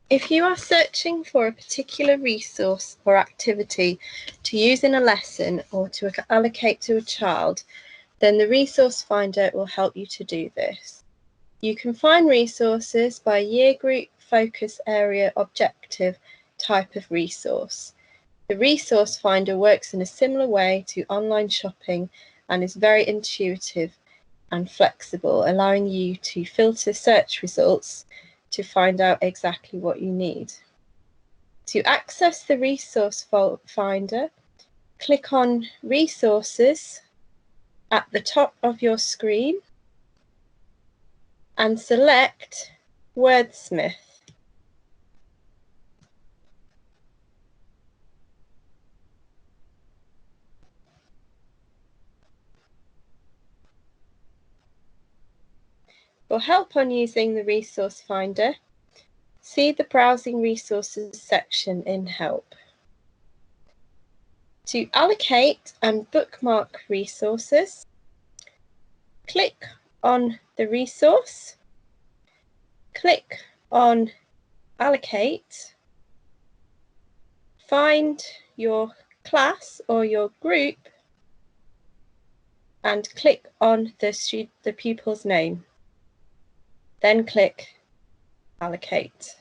If you are searching for a particular resource or activity to use in a lesson or to allocate to a child, then the Resource Finder will help you to do this. You can find resources by year group, focus area, objective, type of resource. The Resource Finder works in a similar way to online shopping and is very intuitive and flexible, allowing you to filter search results to find out exactly what you need. To access the Resource Finder, click on Resources at the top of your screen and select Wordsmith. For help on using the Resource Finder, see the Browsing Resources section in Help. To allocate and bookmark resources, click on the resource, click on Allocate, find your class or your group, and click on the pupil's name. Then click Allocate.